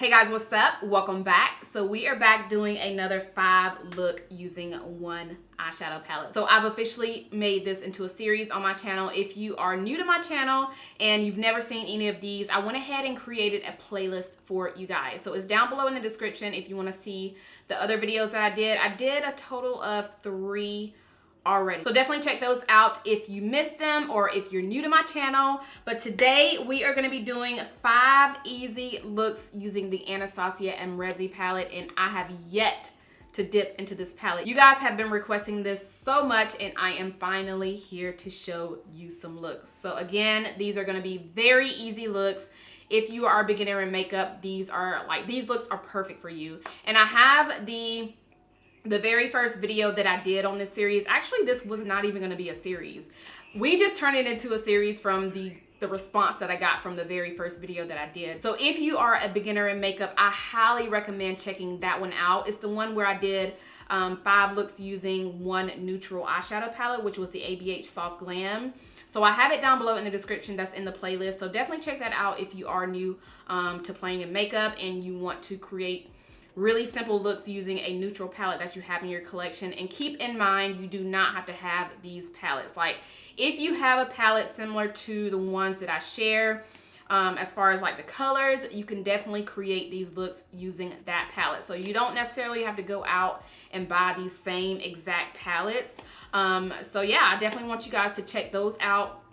Hey guys, what's up? Welcome back. So we are back doing another 5 look using one eyeshadow palette. So I've officially made this into a series on my channel. If you are new to my channel and you've never seen any of these, I went ahead and created a playlist for you guys. So it's down below in the description if you want to see the other videos that I did. I did a total of 3 already. So definitely check those out if you missed them or if you're new to my channel. But today we are going to be doing 5 easy looks using the Andrea Renee palette, and I have yet to dip into this palette. You guys have been requesting this so much, and I am finally here to show you some looks. So again, these are going to be very easy looks. If you are a beginner in makeup, these looks are perfect for you. And I have the very first video that I did on this series. Actually, this was not even going to be a series. We just turned it into a series from the response that I got from the very first video that I did. So if you are a beginner in makeup, I highly recommend checking that one out. It's the one where I did 5 looks using one neutral eyeshadow palette, which was the ABH Soft Glam. So I have it down below in the description. That's in the playlist. So definitely check that out if you are new to playing in makeup and you want to create really simple looks using a neutral palette that you have in your collection. And keep in mind, you do not have to have these palettes. Like, if you have a palette similar to the ones that I share, as far as like the colors, you can definitely create these looks using that palette. So you don't necessarily have to go out and buy these same exact palettes. So yeah, I definitely want you guys to check those out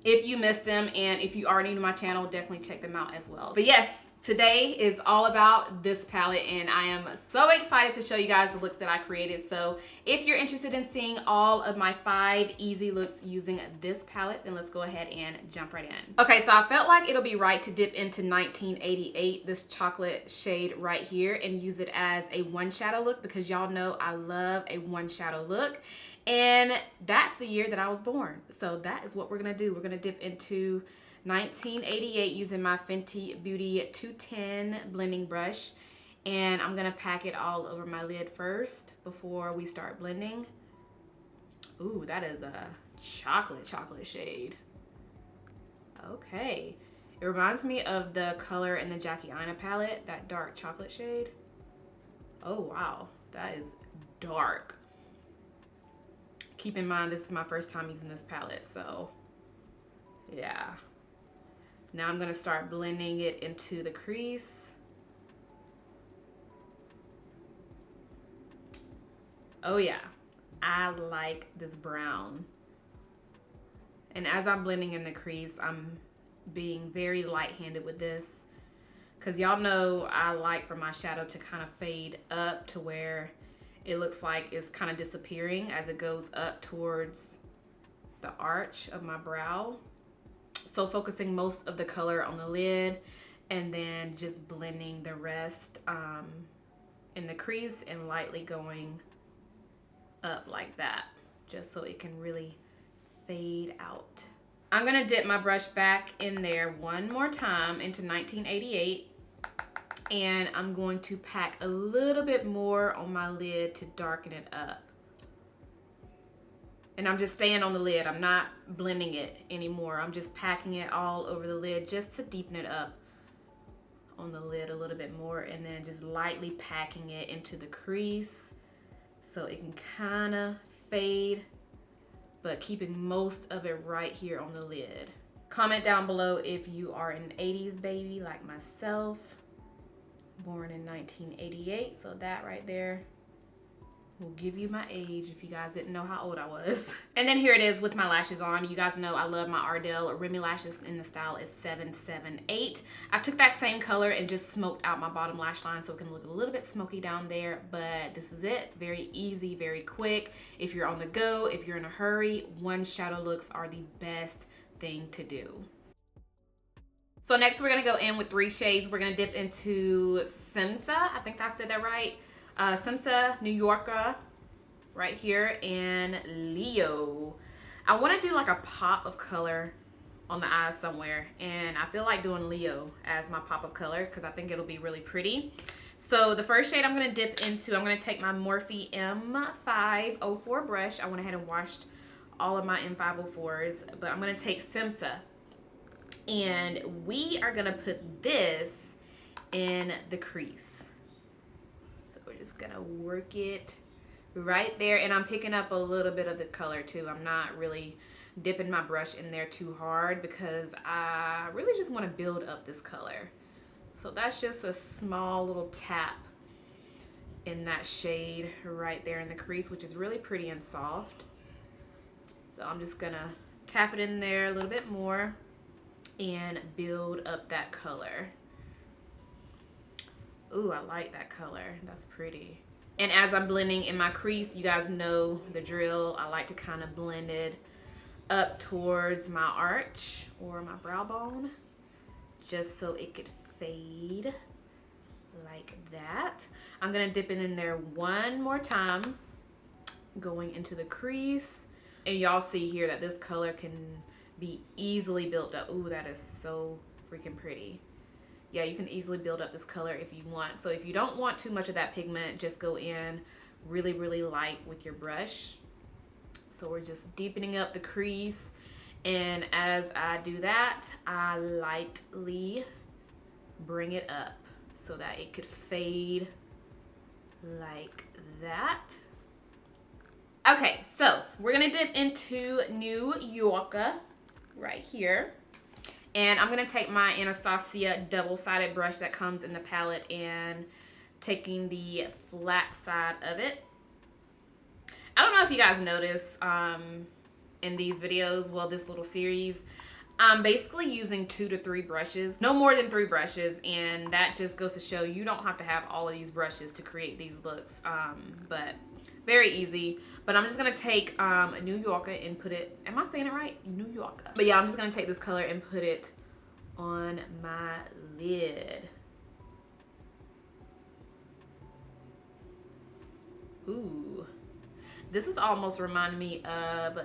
if you missed them. And if you are new to my channel, definitely check them out as well. But yes, today is all about this palette, and I am so excited to show you guys the looks that I created. So if you're interested in seeing all of my 5 easy looks using this palette, then let's go ahead and jump right in. Okay, so I felt like it'll be right to dip into 1988, this chocolate shade right here, and use it as a one shadow look, because y'all know I love a one shadow look. And that's the year that I was born. So that is what we're gonna do. We're gonna dip into 1988 using my Fenty Beauty 210 blending brush, and I'm gonna pack it all over my lid first before we start blending. Ooh, that is a chocolate shade. Okay, it reminds me of the color in the Jackie Aina palette, that dark chocolate shade. Oh wow, that is dark. Keep in mind, this is my first time using this palette, so yeah. Now I'm gonna start blending it into the crease. Oh yeah, I like this brown. And as I'm blending in the crease, I'm being very light-handed with this, because y'all know I like for my shadow to kind of fade up to where it looks like it's kind of disappearing as it goes up towards the arch of my brow. So focusing most of the color on the lid, and then just blending the rest in the crease and lightly going up like that, just so it can really fade out. I'm gonna dip my brush back in there one more time into 1988, and I'm going to pack a little bit more on my lid to darken it up. And I'm just staying on the lid. I'm not blending it anymore. I'm just packing it all over the lid just to deepen it up on the lid a little bit more, and then just lightly packing it into the crease so it can kind of fade, but keeping most of it right here on the lid. Comment down below if you are an 80s baby like myself, born in 1988. So that right there will give you my age if you guys didn't know how old I was. And then here it is with my lashes on. You guys know I love my Ardell Remy lashes, and the style is 778. I took that same color and just smoked out my bottom lash line so it can look a little bit smoky down there, but this is it. Very easy, very quick. If you're on the go, if you're in a hurry, one shadow looks are the best thing to do. So next we're gonna go in with 3 shades. We're gonna dip into Simsa, I think I said that right. Simsa, New Yorker right here, and Leo. I want to do like a pop of color on the eyes somewhere, and I feel like doing Leo as my pop of color because I think it'll be really pretty. So the first shade I'm going to dip into, I'm going to take my Morphe M504 brush. I went ahead and washed all of my M504s, but I'm going to take Simsa, and we are going to put this in the crease. So we're just gonna work it right there, and I'm picking up a little bit of the color too. I'm not really dipping my brush in there too hard because I really just want to build up this color. So that's just a small little tap in that shade right there in the crease, which is really pretty and soft. So I'm just gonna tap it in there a little bit more and build up that color. Ooh, I like that color. That's pretty. And as I'm blending in my crease, you guys know the drill. I like to kind of blend it up towards my arch or my brow bone, just so it could fade like that. I'm gonna dip it in there one more time, going into the crease. And y'all see here that this color can be easily built up. Ooh, that is so freaking pretty. Yeah, you can easily build up this color if you want. So if you don't want too much of that pigment, just go in really, really light with your brush. So we're just deepening up the crease. And as I do that, I lightly bring it up so that it could fade like that. Okay, so we're gonna dip into New Yorker right here. And I'm gonna take my Anastasia double-sided brush that comes in the palette and taking the flat side of it. I don't know if you guys notice in these videos, well, this little series, I'm basically using 2 to 3 brushes, no more than 3 brushes, and that just goes to show you don't have to have all of these brushes to create these looks, but very easy. But I'm just gonna take New Yorker and put it, am I saying it right? New Yorker. But yeah, I'm just gonna take this color and put it on my lid. Ooh. This is almost reminding me of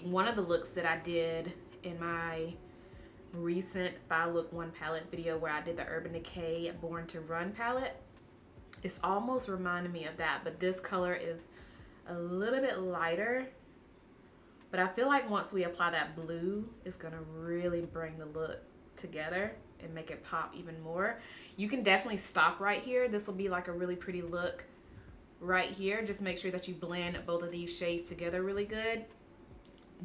one of the looks that I did in my recent 5-look 1 palette video where I did the Urban Decay Born to Run palette. It's almost reminding me of that, but this color is a little bit lighter. But I feel like once we apply that blue, it's gonna really bring the look together and make it pop even more. You can definitely stop right here. This will be like a really pretty look right here. Just make sure that you blend both of these shades together really good.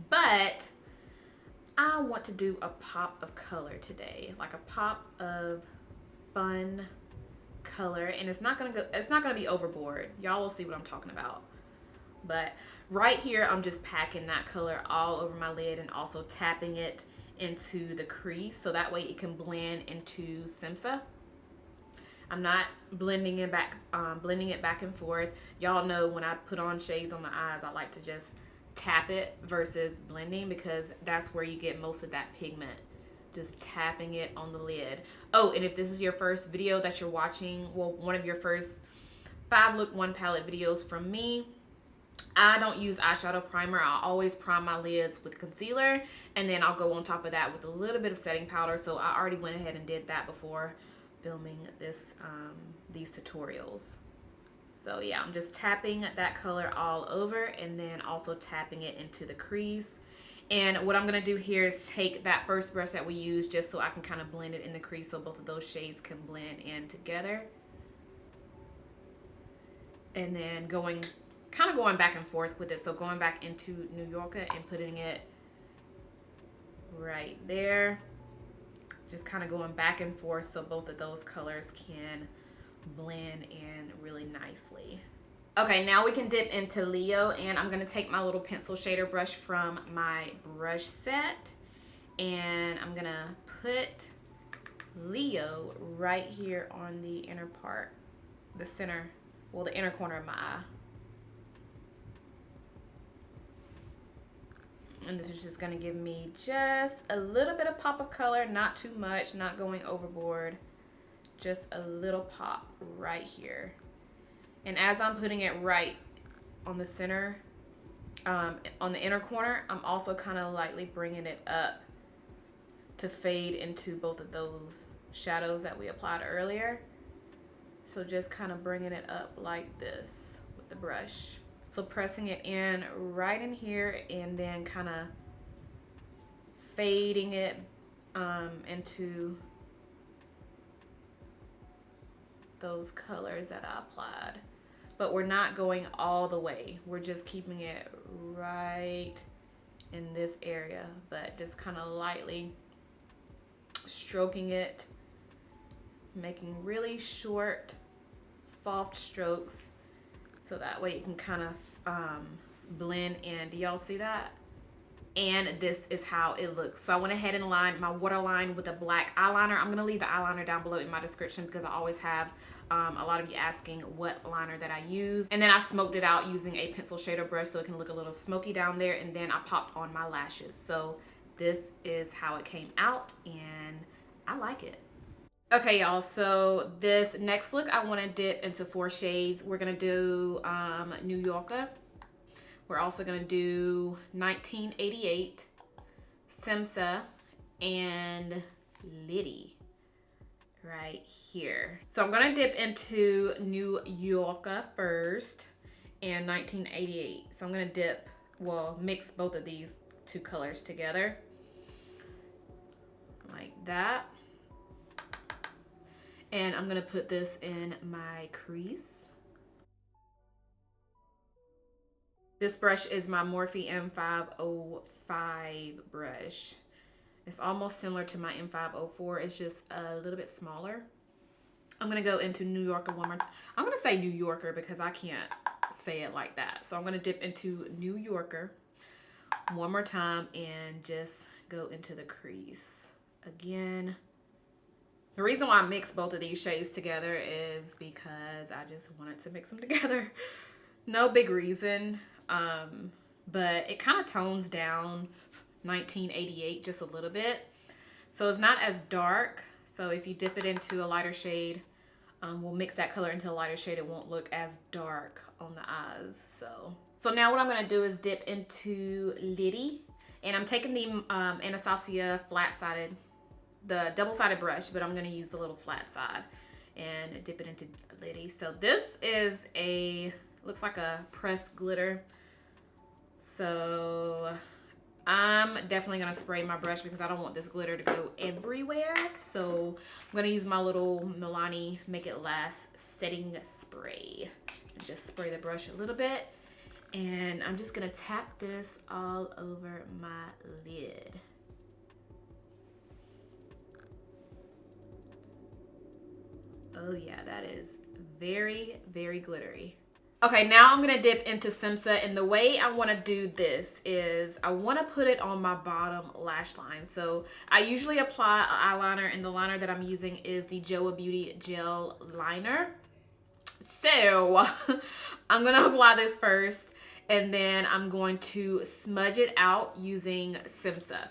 But I want to do a pop of color today, like a pop of fun color, and it's not gonna be overboard. Y'all will see what I'm talking about. But right here, I'm just packing that color all over my lid and also tapping it into the crease so that way it can blend into Simsa. I'm not blending it back and forth. Y'all know when I put on shades on the eyes, I like to just tap it versus blending because that's where you get most of that pigment. Just tapping it on the lid. Oh, and if this is your first video that you're watching, well, one of your first 5-look 1 palette videos from me, I don't use eyeshadow primer. I always prime my lids with concealer, and then I'll go on top of that with a little bit of setting powder. So I already went ahead and did that before filming these tutorials. So yeah, I'm just tapping that color all over and then also tapping it into the crease. And what I'm gonna do here is take that first brush that we used just so I can kind of blend it in the crease so both of those shades can blend in together. And then kind of going back and forth with it. So going back into New Yorker and putting it right there. Just kind of going back and forth so both of those colors can blend in really nicely. Okay, now we can dip into Leo, and I'm gonna take my little pencil shader brush from my brush set, and I'm gonna put Leo right here on the inner part, the center, well, the inner corner of my eye. And this is just gonna give me just a little bit of pop of color, not too much, not going overboard, just a little pop right here. And as I'm putting it right on the center, on the inner corner, I'm also kind of lightly bringing it up to fade into both of those shadows that we applied earlier. So just kind of bringing it up like this with the brush. So pressing it in right in here and then kind of fading it into those colors that I applied. But we're not going all the way. We're just keeping it right in this area, but just kind of lightly stroking it, making really short, soft strokes so that way it can kind of blend in. Do y'all see that? And this is how it looks. So I went ahead and lined my waterline with a black eyeliner. I'm gonna leave the eyeliner down below in my description because I always have a lot of you asking what liner that I use. And then I smoked it out using a pencil shader brush so it can look a little smoky down there. And then I popped on my lashes. So this is how it came out and I like it. Okay, y'all, so this next look I want to dip into 4 shades. We're gonna do New Yorker. We're also gonna do 1988, Simsa, and Liddy right here. So I'm gonna dip into New Yorker first and 1988. So I'm gonna dip, well, mix both of these 2 colors together like that. And I'm gonna put this in my crease. This brush is my Morphe M505 brush. It's almost similar to my M504. It's just a little bit smaller. I'm gonna go into New Yorker one more time. I'm gonna say New Yorker because I can't say it like that. So I'm gonna dip into New Yorker one more time and just go into the crease again. The reason why I mixed both of these shades together is because I just wanted to mix them together. No big reason, but it kind of tones down 1988 just a little bit. So it's not as dark. So if you dip it into a lighter shade, we'll mix that color into a lighter shade. It won't look as dark on the eyes. So now what I'm gonna do is dip into Liddy. And I'm taking the Anastasia flat-sided, the double-sided brush, but I'm gonna use the little flat side and dip it into Liddy. So this is looks like a pressed glitter. So I'm definitely gonna spray my brush because I don't want this glitter to go everywhere. So I'm gonna use my little Milani Make It Last setting spray. Just spray the brush a little bit. And I'm just gonna tap this all over my lid. Oh yeah, that is very, very glittery. Okay, now I'm gonna dip into Simsa, and the way I wanna do this is I wanna put it on my bottom lash line. So I usually apply an eyeliner, and the liner that I'm using is the JOAH Beauty Gel Liner. So I'm gonna apply this first, and then I'm going to smudge it out using Simsa.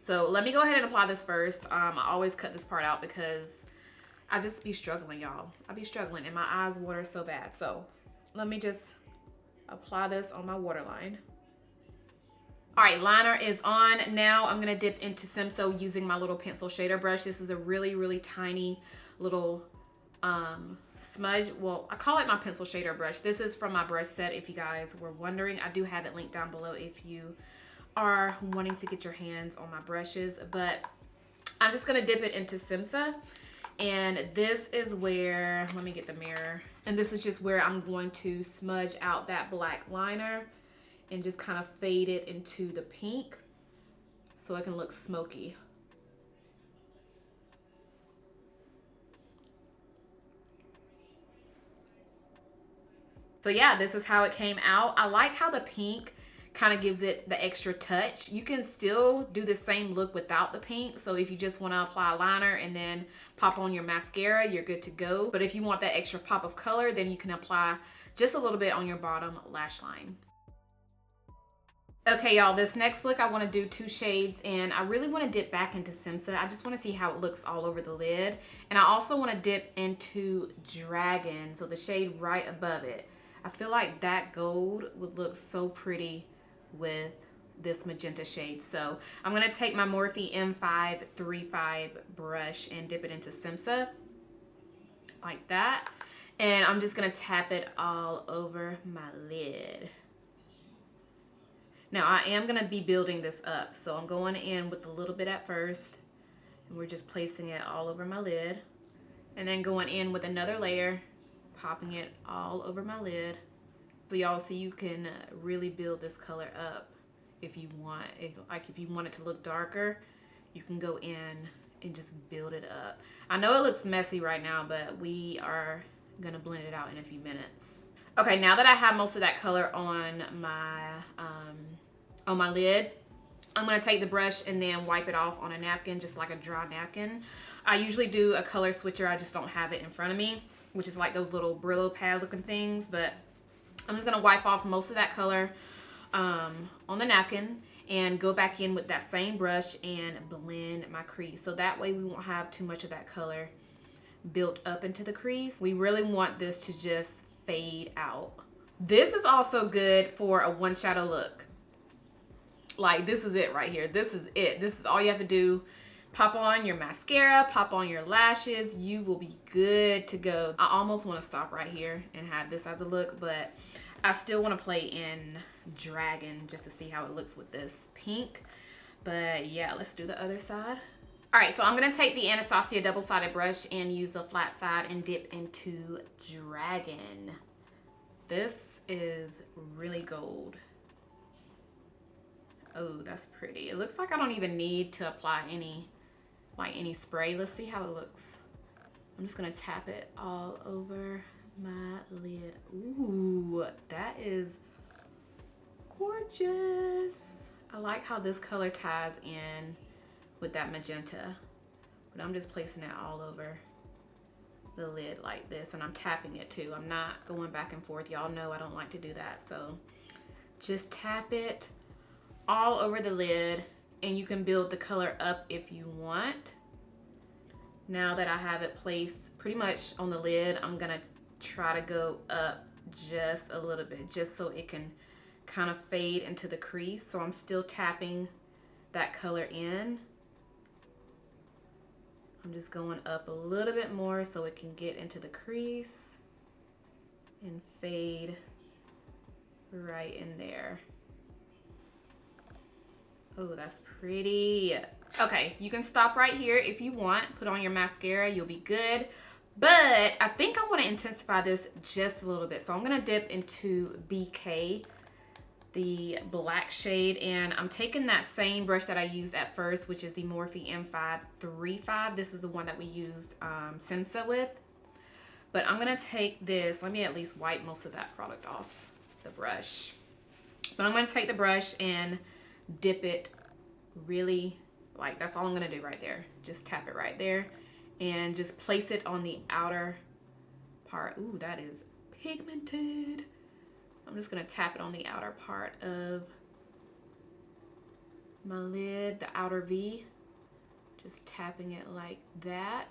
So let me go ahead and apply this first. I always cut this part out because I just be struggling, y'all. I be struggling and my eyes water so bad. So let me just apply this on my waterline. All right, liner is on. Now I'm gonna dip into Simsa using my little pencil shader brush. This is a really, really tiny little smudge. Well, I call it my pencil shader brush. This is from my brush set, if you guys were wondering. I do have it linked down below if you are wanting to get your hands on my brushes. But I'm just gonna dip it into Simsa. And this is where, let me get the mirror. And this is just where I'm going to smudge out that black liner and just kind of fade it into the pink so it can look smoky. So yeah, this is how it came out. I like how the pink kind of gives it the extra touch. You can still do the same look without the pink. So if you just want to apply a liner and then pop on your mascara, you're good to go. But if you want that extra pop of color, then you can apply just a little bit on your bottom lash line. Okay, y'all, this next look, I want to do 2 shades, and I really want to dip back into Simsa. I just want to see how it looks all over the lid. And I also want to dip into Dragon, so the shade right above it. I feel like that gold would look so pretty with this magenta shade. So I'm gonna take my Morphe M535 brush and dip it into Simsa like that. And I'm just gonna tap it all over my lid. Now I am gonna be building this up. So I'm going in with a little bit at first, and we're just placing it all over my lid. And then going in with another layer, popping it all over my lid. So y'all see you can really build this color up if you want. If you want it to look darker, you can go in and just build it up. I know it looks messy right now, but we are gonna blend it out in a few minutes. Okay, now that I have most of that color on my lid, I'm gonna take the brush and then wipe it off on a napkin, just like a dry napkin. I usually do a color switcher, I just don't have it in front of me, which is like those little Brillo pad looking things, but I'm just gonna wipe off most of that color on the napkin and go back in with that same brush and blend my crease. So that way we won't have too much of that color built up into the crease. We really want this to just fade out. This is also good for a one shadow look. Like, this is it right here. This is it. This is all you have to do. Pop on your mascara, pop on your lashes. You will be good to go. I almost want to stop right here and have this as a look, but I still want to play in Dragon just to see how it looks with this pink. But yeah, let's do the other side. All right, so I'm gonna take the Anastasia double-sided brush and use the flat side and dip into Dragon. This is really gold. Oh, that's pretty. It looks like I don't even need to apply any spray. Let's see how it looks. I'm just gonna tap it all over my lid. Ooh, that is gorgeous. I like how this color ties in with that magenta, but I'm just placing it all over the lid like this, and I'm tapping it too. I'm not going back and forth. Y'all know I don't like to do that, so just tap it all over the lid, and you can build the color up if you want. Now that I have it placed pretty much on the lid, I'm gonna try to go up just a little bit, just so it can kind of fade into the crease. So I'm still tapping that color in. I'm just going up a little bit more so it can get into the crease and fade right in there. Oh, that's pretty. Okay, you can stop right here if you want. Put on your mascara, you'll be good. But I think I want to intensify this just a little bit. So I'm going to dip into BK, the black shade, and I'm taking that same brush that I used at first, which is the Morphe M535. This is the one that we used Sensa with. But I'm going to take this. Let me at least wipe most of that product off the brush. But I'm going to take the brush and dip it really, like, that's all I'm gonna do right there. Just tap it right there and just place it on the outer part. Ooh, that is pigmented. I'm just gonna tap it on the outer part of my lid, the outer V. Just tapping it like that,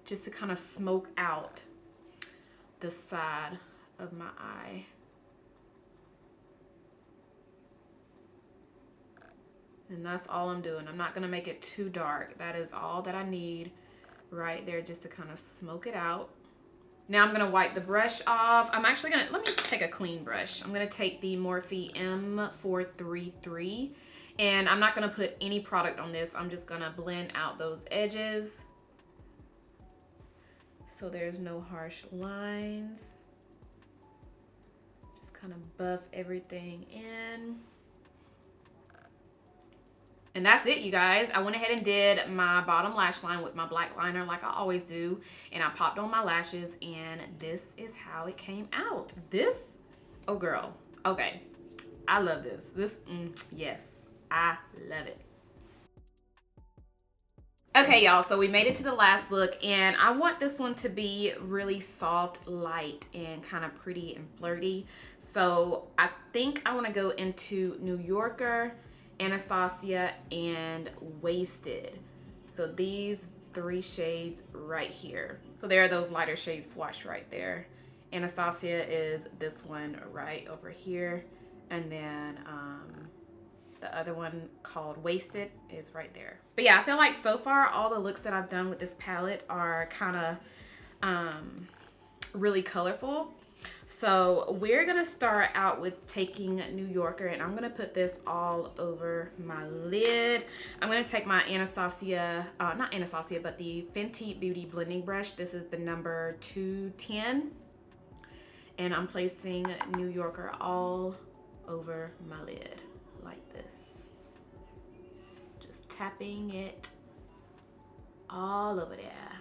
just to kind of smoke out the side of my eye. And that's all I'm doing. I'm not gonna make it too dark. That is all that I need right there, just to kind of smoke it out. Now I'm gonna wipe the brush off. I'm actually gonna, let me take a clean brush. I'm gonna take the Morphe M433, and I'm not gonna put any product on this. I'm just gonna blend out those edges so there's no harsh lines. Just kind of buff everything in. And that's it, you guys. I went ahead and did my bottom lash line with my black liner like I always do. And I popped on my lashes, and this is how it came out. This, oh girl, okay. I love this. This, yes, I love it. Okay, y'all, so we made it to the last look, and I want this one to be really soft, light, and kind of pretty and flirty. So I think I want to go into New Yorker, Anastasia, and Wasted. So these three shades right here. So there are those lighter shades swatched right there. Anastasia is this one right over here, and then the other one called Wasted is right there. But yeah, I feel like so far all the looks that I've done with this palette are kind of really colorful. So we're gonna start out with taking New Yorker, and I'm gonna put this all over my lid. I'm gonna take my Anastasia, not Anastasia, but the Fenty Beauty blending brush. This is the number 210. And I'm placing New Yorker all over my lid like this. Just tapping it all over there.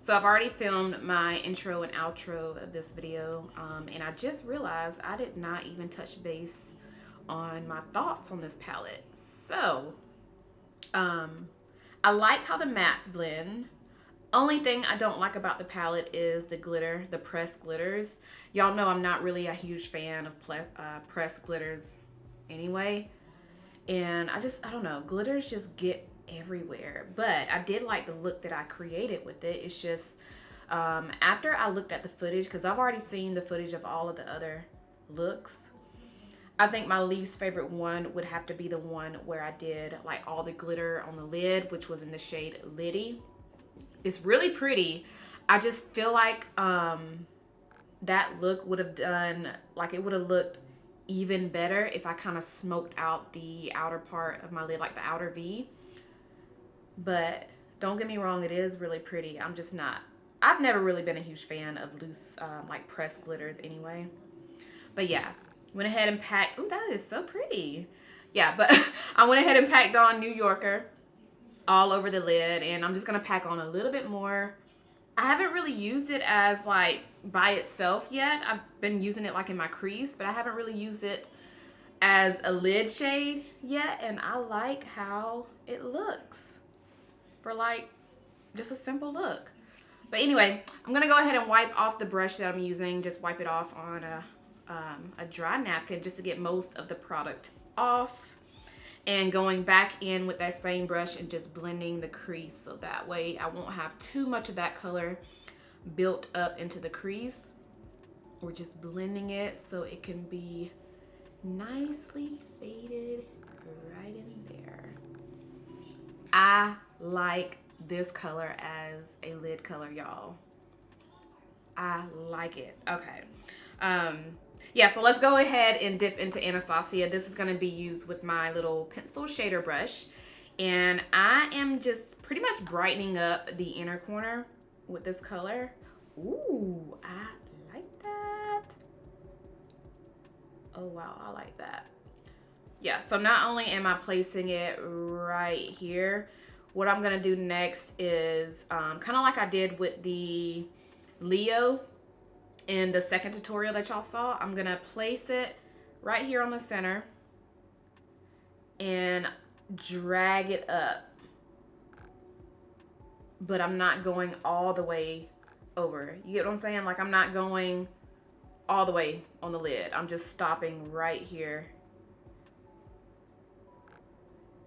So I've already filmed my intro and outro of this video, and I just realized I did not even touch base on my thoughts on this palette. So, I like how the mattes blend. Only thing I don't like about the palette is the glitter, the pressed glitters. Y'all know I'm not really a huge fan of pressed glitters anyway. And I don't know, glitters just get everywhere. But I did like the look that I created with it. It's just, after I looked at the footage, because I've already seen the footage of all of the other looks, I think my least favorite one would have to be the one where I did like all the glitter on the lid, which was in the shade Liddy. It's really pretty. I just feel like that look would have done, like it would have looked even better if I kind of smoked out the outer part of my lid, like the outer V. But don't get me wrong, it is really pretty. I'm just not, I've never really been a huge fan of loose, like pressed glitters anyway. But yeah, went ahead and packed, oh, that is so pretty. Yeah, but I went ahead and packed on New Yorker all over the lid, and I'm just gonna pack on a little bit more. I haven't really used it as like by itself yet. I've been using it like in my crease, but I haven't really used it as a lid shade yet, and I like how it looks for like just a simple look. But anyway, I'm gonna go ahead and wipe off the brush that I'm using. Just wipe it off on a dry napkin just to get most of the product off. And going back in with that same brush and just blending the crease, so that way I won't have too much of that color built up into the crease. We're just blending it so it can be nicely faded right in there. I like this color as a lid color, y'all. I like it. Okay. Yeah, so let's go ahead and dip into Anastasia. This is going to be used with my little pencil shader brush. And I am just pretty much brightening up the inner corner with this color. Ooh, I like that. Oh, wow, I like that. Yeah, so not only am I placing it right here, what I'm going to do next is kind of like I did with the Leo in the second tutorial that y'all saw. I'm gonna place it right here on the center and drag it up, but I'm not going all the way over. You get what I'm saying? Like I'm not going all the way on the lid. I'm just stopping right here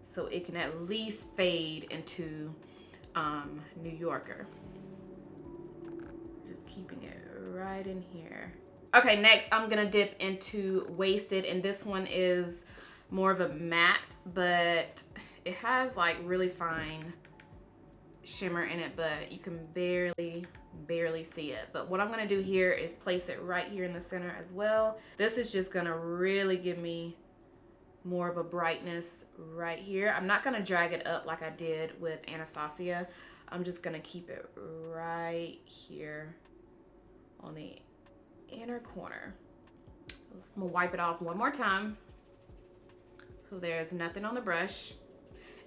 so it can at least fade into New Yorker. Just keeping it right in here. Okay, next I'm gonna dip into Wasted, and this one is more of a matte, but it has like really fine shimmer in it, but you can barely see it. But what I'm gonna do here is place it right here in the center as well. This is just gonna really give me more of a brightness right here. I'm not gonna drag it up like I did with Anastasia. I'm just gonna keep it right here on the inner corner. I'm gonna wipe it off one more time so there's nothing on the brush.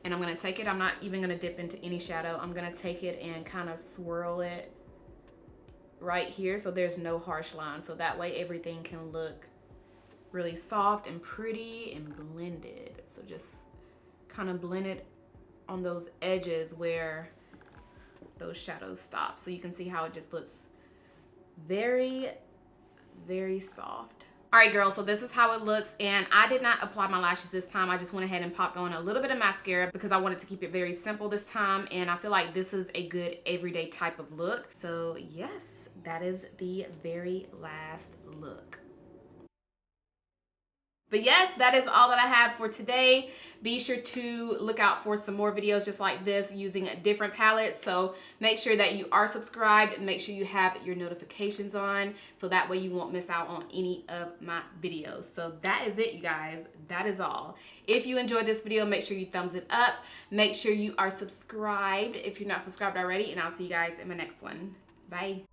And I'm gonna take it, I'm not even gonna dip into any shadow. I'm gonna take it and kind of swirl it right here so there's no harsh line. So that way everything can look really soft and pretty and blended. So just kind of blend it on those edges where those shadows stop. So you can see how it just looks very soft. All right, girls, so this is how it looks, and I did not apply my lashes this time. I just went ahead and popped on a little bit of mascara because I wanted to keep it very simple this time, and I feel like this is a good everyday type of look. So yes, that is the very last look. But yes, that is all that I have for today. Be sure to look out for some more videos just like this using different palettes. So make sure that you are subscribed and make sure you have your notifications on so that way you won't miss out on any of my videos. So that is it, you guys. That is all. If you enjoyed this video, make sure you thumbs it up. Make sure you are subscribed if you're not subscribed already, and I'll see you guys in my next one. Bye.